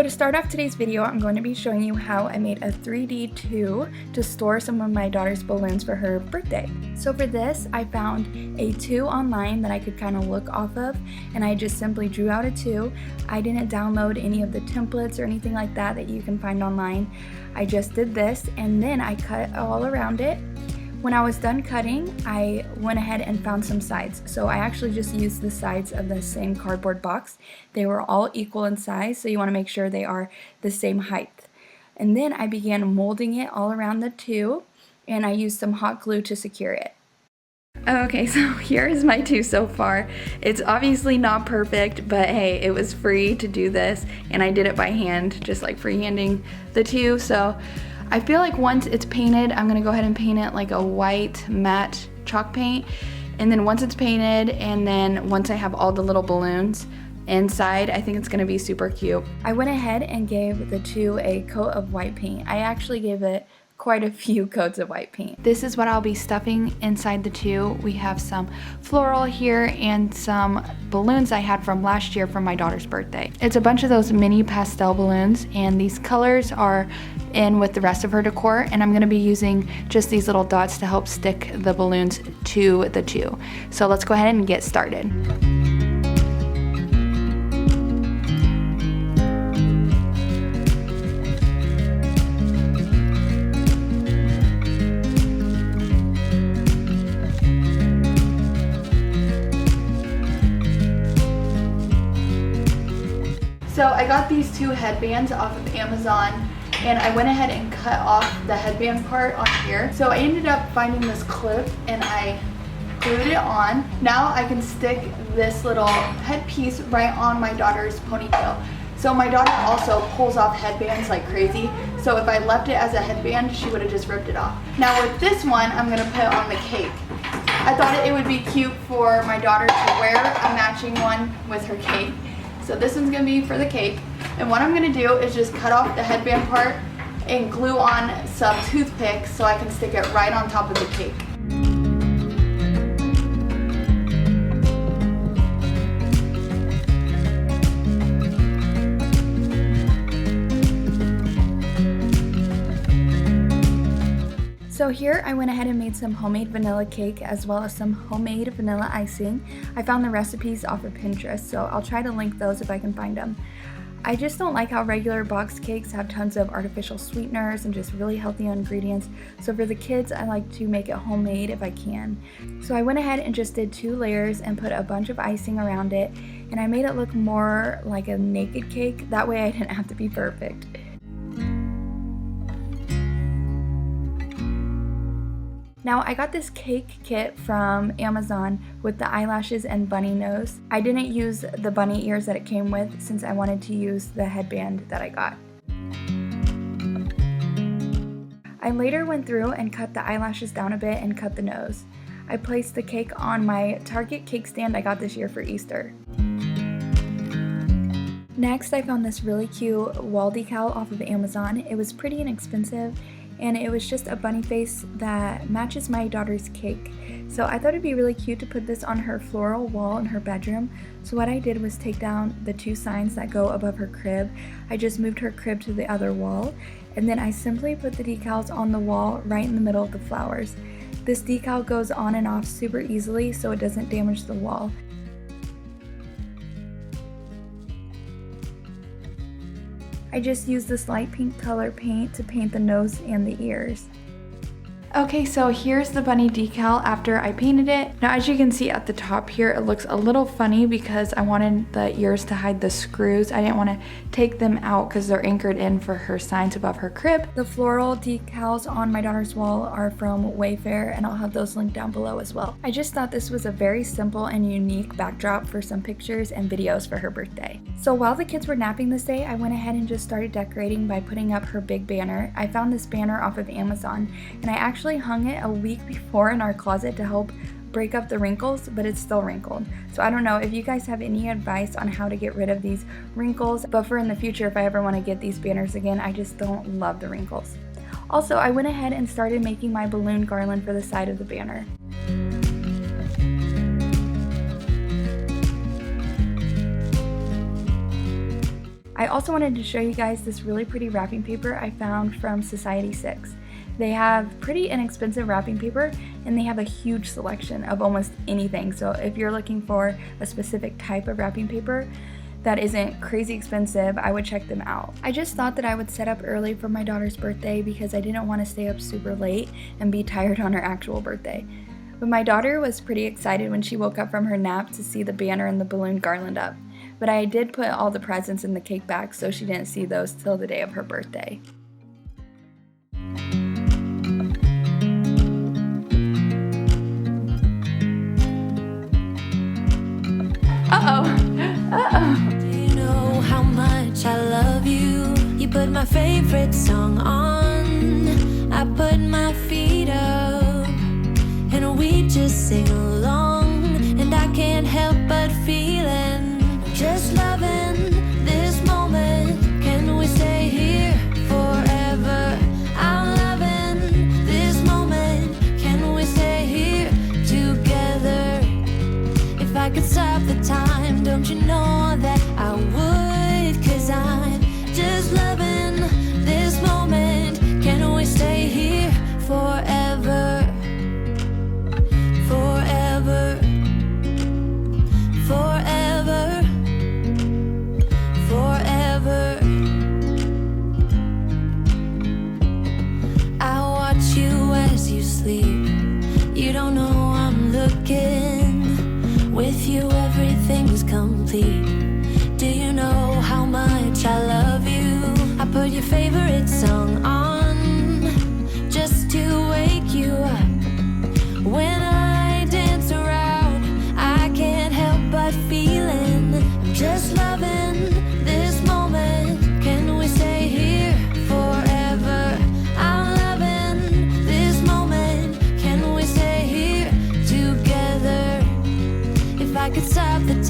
So to start off today's video, I'm going to be showing you how I made a 3D 2 to store some of my daughter's balloons for her birthday. So for this, I found a 2 online that I could kind of look off of, and I just simply drew out a 2. I didn't download any of the templates or anything like that that you can find online. I just did this, and then I cut all around it. When I was done cutting, I went ahead and found some sides. So I actually just used the sides of the same cardboard box. They were all equal in size, so you want to make sure they are the same height. And then I began molding it all around the 2, and I used some hot glue to secure it. Okay, so here is my 2 so far. It's obviously not perfect, but hey, it was free to do this, and I did it by hand, just like freehanding the 2. So I feel like once it's painted, I'm gonna go ahead and paint it like a white matte chalk paint. And then once it's painted, and then once I have all the little balloons inside, I think it's gonna be super cute. I went ahead and gave the 2 a coat of white paint. I actually gave it quite a few coats of white paint. This is what I'll be stuffing inside the 2. We have some floral here and some balloons I had from last year from my daughter's birthday. It's a bunch of those mini pastel balloons, and these colors are in with the rest of her decor, and I'm gonna be using just these little dots to help stick the balloons to the 2. So let's go ahead and get started. So I got these 2 headbands off of Amazon, and I went ahead and cut off the headband part on here. So I ended up finding this clip and I glued it on. Now I can stick this little headpiece right on my daughter's ponytail. So my daughter also pulls off headbands like crazy. So if I left it as a headband, she would have just ripped it off. Now with this one, I'm gonna put on the cake. I thought it would be cute for my daughter to wear a matching one with her cake. So this one's gonna be for the cake. And what I'm gonna do is just cut off the headband part and glue on some toothpicks so I can stick it right on top of the cake. So here I went ahead and made some homemade vanilla cake as well as some homemade vanilla icing. I found the recipes off of Pinterest, so I'll try to link those if I can find them. I just don't like how regular box cakes have tons of artificial sweeteners and just really healthy ingredients. So for the kids, I like to make it homemade if I can. So I went ahead and just did 2 layers and put a bunch of icing around it, and I made it look more like a naked cake. That way I didn't have to be perfect. Now I got this cake kit from Amazon with the eyelashes and bunny nose. I didn't use the bunny ears that it came with since I wanted to use the headband that I got. I later went through and cut the eyelashes down a bit and cut the nose. I placed the cake on my Target cake stand I got this year for Easter. Next, I found this really cute wall decal off of Amazon. It was pretty inexpensive, and it was just a bunny face that matches my daughter's cake. So I thought it'd be really cute to put this on her floral wall in her bedroom. So what I did was take down the 2 signs that go above her crib. I just moved her crib to the other wall, and then I simply put the decals on the wall right in the middle of the flowers. This decal goes on and off super easily so it doesn't damage the wall. I just used this light pink color paint to paint the nose and the ears. Okay, so here's the bunny decal after I painted it. Now as you can see at the top here, it looks a little funny because I wanted the ears to hide the screws. I didn't want to take them out because they're anchored in for her signs above her crib. The floral decals on my daughter's wall are from Wayfair, and I'll have those linked down below as well. I just thought this was a very simple and unique backdrop for some pictures and videos for her birthday. So while the kids were napping this day, I went ahead and just started decorating by putting up her big banner. I found this banner off of Amazon, and I actually hung it a week before in our closet to help break up the wrinkles, but it's still wrinkled. So I don't know if you guys have any advice on how to get rid of these wrinkles, but for in the future, if I ever want to get these banners again, I just don't love the wrinkles. Also, I went ahead and started making my balloon garland for the side of the banner. I also wanted to show you guys this really pretty wrapping paper I found from Society 6. They have pretty inexpensive wrapping paper and they have a huge selection of almost anything. So if you're looking for a specific type of wrapping paper that isn't crazy expensive, I would check them out. I just thought that I would set up early for my daughter's birthday because I didn't want to stay up super late and be tired on her actual birthday. But my daughter was pretty excited when she woke up from her nap to see the banner and the balloon garland up. But I did put all the presents in the cake bag, so she didn't see those till the day of her birthday. Do you know how much I love you? You put my favorite song on, I put my feet up, and we just sing along. And I can't help but feeling, just loving this moment. Can we stay here forever? I'm loving this moment. Can we stay here together? If I could stop the time, don't you know that I would? 'Cause I'm just loving this moment. Can we stay here forever? Forever. Forever. Forever. I watch you as you sleep. You don't know I'm looking. With you everything's complete. Do you know how much I love you? I put your favorite song on just to wake you up. When I dance around, I can't help but feeling, I'm just loving this moment. Can we stay here forever? I'm loving this moment. Can we stay here together? If I could stop the